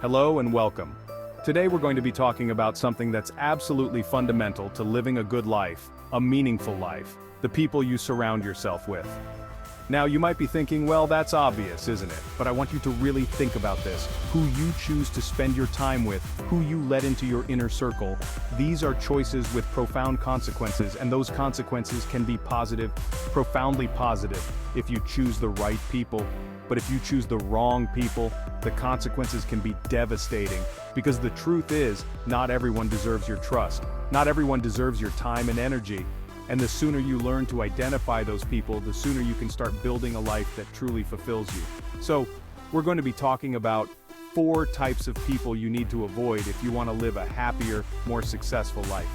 Hello and welcome. Today we're going to be talking about something that's absolutely fundamental to living a good life, a meaningful life, the people you surround yourself with. Now you might be thinking, well, that's obvious, isn't it? But I want you to really think about this. Who you choose to spend your time with, who you let into your inner circle, these are choices with profound consequences, and those consequences can be positive, profoundly positive, if you choose the right people. But if you choose the wrong people, the consequences can be devastating, because the truth is, not everyone deserves your trust. Not everyone deserves your time and energy. And the sooner you learn to identify those people, the sooner you can start building a life that truly fulfills you. So, we're going to be talking about 4 types of people you need to avoid if you want to live a happier, more successful life.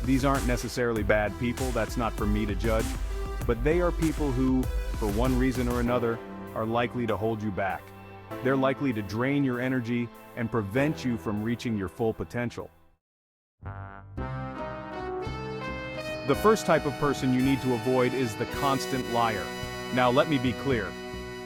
These aren't necessarily bad people, that's not for me to judge, but they are people who, for one reason or another, are likely to hold you back. They're likely to drain your energy and prevent you from reaching your full potential. The first type of person you need to avoid is the constant liar. Now let me be clear.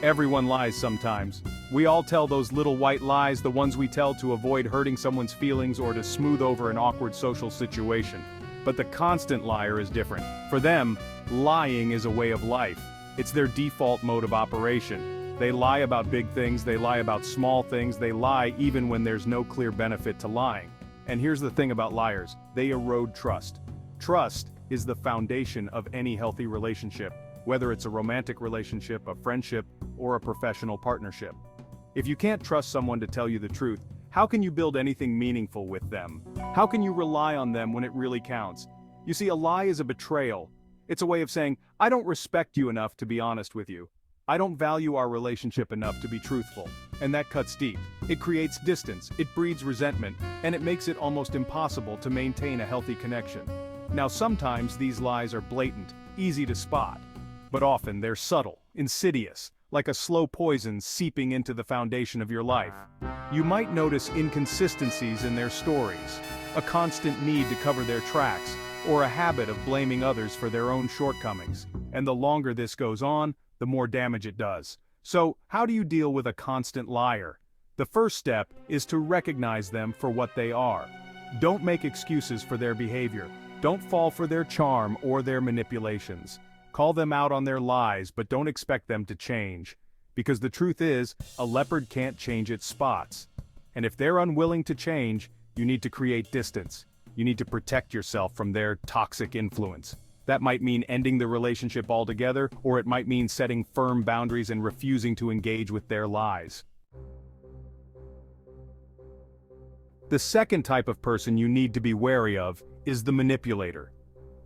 Everyone lies sometimes. We all tell those little white lies, the ones we tell to avoid hurting someone's feelings or to smooth over an awkward social situation. But the constant liar is different. For them, lying is a way of life. It's their default mode of operation. They lie about big things, they lie about small things, they lie even when there's no clear benefit to lying. And here's the thing about liars, they erode trust. Trust is the foundation of any healthy relationship, whether it's a romantic relationship, a friendship, or a professional partnership. If you can't trust someone to tell you the truth, how can you build anything meaningful with them? How can you rely on them when it really counts? You see, a lie is a betrayal. It's a way of saying, I don't respect you enough to be honest with you. I don't value our relationship enough to be truthful. And that cuts deep. It creates distance, it breeds resentment, and it makes it almost impossible to maintain a healthy connection. Now sometimes these lies are blatant, easy to spot, but often they're subtle, insidious, like a slow poison seeping into the foundation of your life. You might notice inconsistencies in their stories, a constant need to cover their tracks, or a habit of blaming others for their own shortcomings. And the longer this goes on, the more damage it does. So, how do you deal with a constant liar? The first step is to recognize them for what they are. Don't make excuses for their behavior. Don't fall for their charm or their manipulations. Call them out on their lies, but don't expect them to change. Because the truth is, a leopard can't change its spots. And if they're unwilling to change, you need to create distance. You need to protect yourself from their toxic influence. That might mean ending the relationship altogether, or it might mean setting firm boundaries and refusing to engage with their lies. The second type of person you need to be wary of is the manipulator.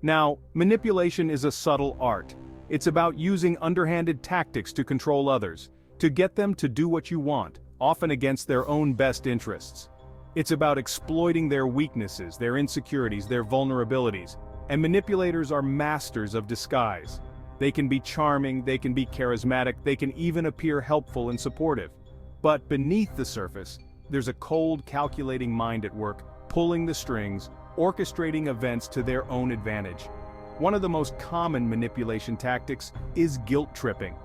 Now, manipulation is a subtle art. It's about using underhanded tactics to control others, to get them to do what you want, often against their own best interests. It's about exploiting their weaknesses, their insecurities, their vulnerabilities, and manipulators are masters of disguise. They can be charming, they can be charismatic, they can even appear helpful and supportive. But beneath the surface, there's a cold, calculating mind at work, pulling the strings, orchestrating events to their own advantage. One of the most common manipulation tactics is guilt tripping.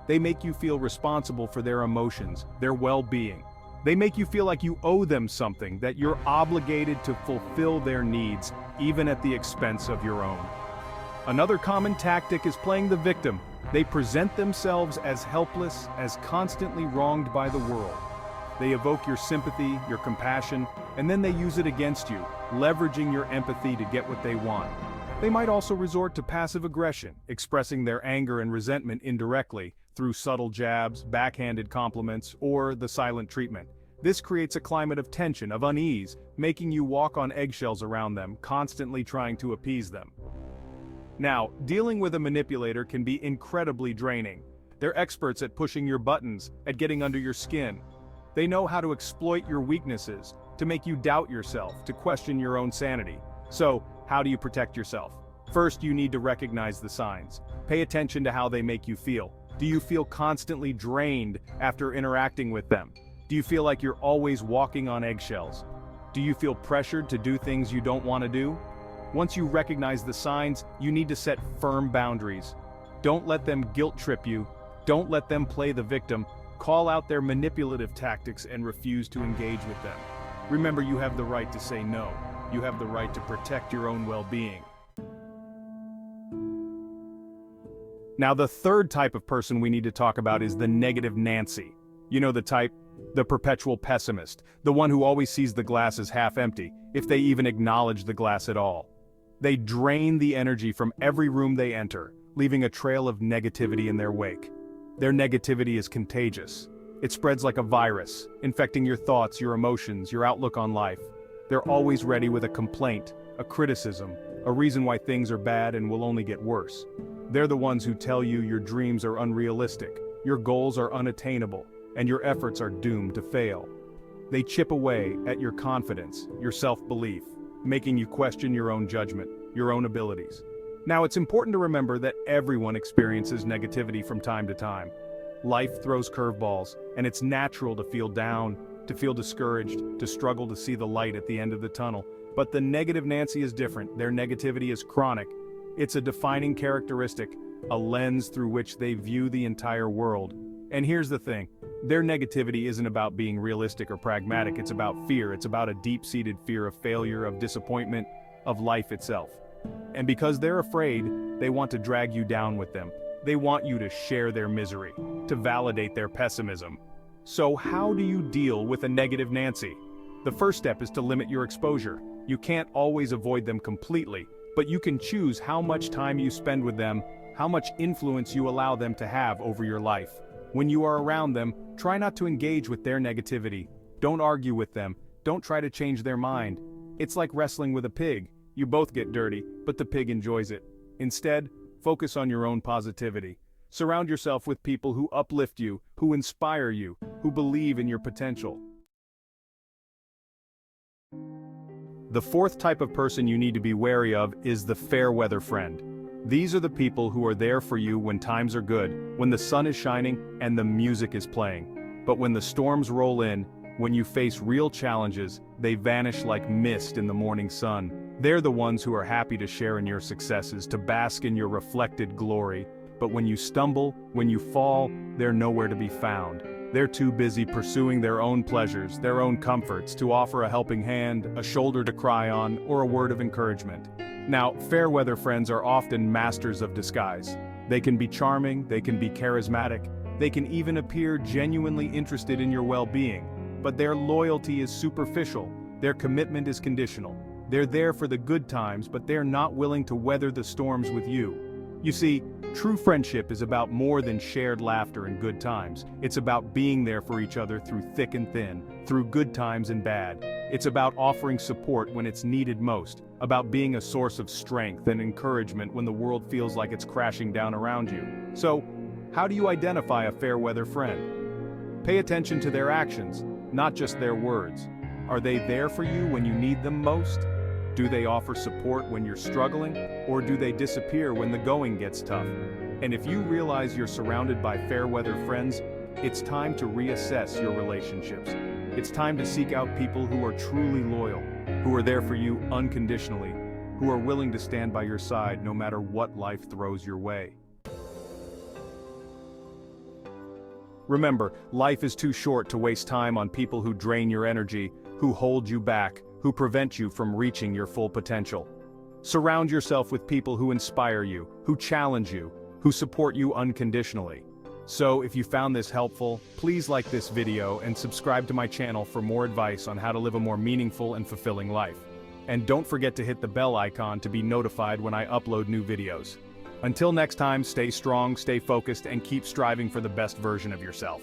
They make you feel responsible for their emotions, their well-being. They make you feel like you owe them something, that you're obligated to fulfill their needs, even at the expense of your own. Another common tactic is playing the victim. They present themselves as helpless, as constantly wronged by the world. They evoke your sympathy, your compassion, and then they use it against you, leveraging your empathy to get what they want. They might also resort to passive aggression, expressing their anger and resentment indirectly, through subtle jabs, backhanded compliments, or the silent treatment. This creates a climate of tension, of unease, making you walk on eggshells around them, constantly trying to appease them. Now, dealing with a manipulator can be incredibly draining. They're experts at pushing your buttons, at getting under your skin. They know how to exploit your weaknesses, to make you doubt yourself, to question your own sanity. So, how do you protect yourself? First, you need to recognize the signs. Pay attention to how they make you feel. Do you feel constantly drained after interacting with them? Do you feel like you're always walking on eggshells? Do you feel pressured to do things you don't want to do? Once you recognize the signs, you need to set firm boundaries. Don't let them guilt trip you. Don't let them play the victim. Call out their manipulative tactics and refuse to engage with them. Remember, you have the right to say no. You have the right to protect your own well-being. Now, the third type of person we need to talk about is the negative Nancy. You know the type? The perpetual pessimist, the one who always sees the glass as half empty, if they even acknowledge the glass at all. They drain the energy from every room they enter, leaving a trail of negativity in their wake. Their negativity is contagious. It spreads like a virus, infecting your thoughts, your emotions, your outlook on life. They're always ready with a complaint, a criticism, a reason why things are bad and will only get worse. They're the ones who tell you your dreams are unrealistic, your goals are unattainable, and your efforts are doomed to fail. They chip away at your confidence, your self-belief, making you question your own judgment, your own abilities. Now, it's important to remember that everyone experiences negativity from time to time. Life throws curveballs, and it's natural to feel down, to feel discouraged, to struggle to see the light at the end of the tunnel. But the negative Nancy is different. Their negativity is chronic. It's a defining characteristic, a lens through which they view the entire world. And here's the thing, their negativity isn't about being realistic or pragmatic, it's about fear, it's about a deep-seated fear of failure, of disappointment, of life itself. And because they're afraid, they want to drag you down with them. They want you to share their misery, to validate their pessimism. So how do you deal with a negative Nancy? The first step is to limit your exposure. You can't always avoid them completely, but you can choose how much time you spend with them, how much influence you allow them to have over your life. When you are around them, try not to engage with their negativity. Don't argue with them. Don't try to change their mind. It's like wrestling with a pig. You both get dirty, but the pig enjoys it. Instead, focus on your own positivity. Surround yourself with people who uplift you, who inspire you, who believe in your potential. The fourth type of person you need to be wary of is the fair weather friend. These are the people who are there for you when times are good, when the sun is shining and the music is playing. But when the storms roll in, when you face real challenges, they vanish like mist in the morning sun. They're the ones who are happy to share in your successes, to bask in your reflected glory. But when you stumble, when you fall, they're nowhere to be found. They're too busy pursuing their own pleasures, their own comforts, to offer a helping hand, a shoulder to cry on, or a word of encouragement. Now, fair weather friends are often masters of disguise. They can be charming, they can be charismatic, they can even appear genuinely interested in your well-being. But their loyalty is superficial, their commitment is conditional. They're there for the good times, but they're not willing to weather the storms with you. You see, true friendship is about more than shared laughter and good times. It's about being there for each other through thick and thin, through good times and bad. It's about offering support when it's needed most, about being a source of strength and encouragement when the world feels like it's crashing down around you. So, how do you identify a fair weather friend? Pay attention to their actions, not just their words. Are they there for you when you need them most? Do they offer support when you're struggling, or do they disappear when the going gets tough? And if you realize you're surrounded by fair weather friends, it's time to reassess your relationships. It's time to seek out people who are truly loyal, who are there for you unconditionally, who are willing to stand by your side no matter what life throws your way. Remember, life is too short to waste time on people who drain your energy, who hold you back, who prevent you from reaching your full potential. Surround yourself with people who inspire you, who challenge you, who support you unconditionally. So, if you found this helpful, please like this video and subscribe to my channel for more advice on how to live a more meaningful and fulfilling life. And don't forget to hit the bell icon to be notified when I upload new videos. Until next time, stay strong, stay focused, and keep striving for the best version of yourself.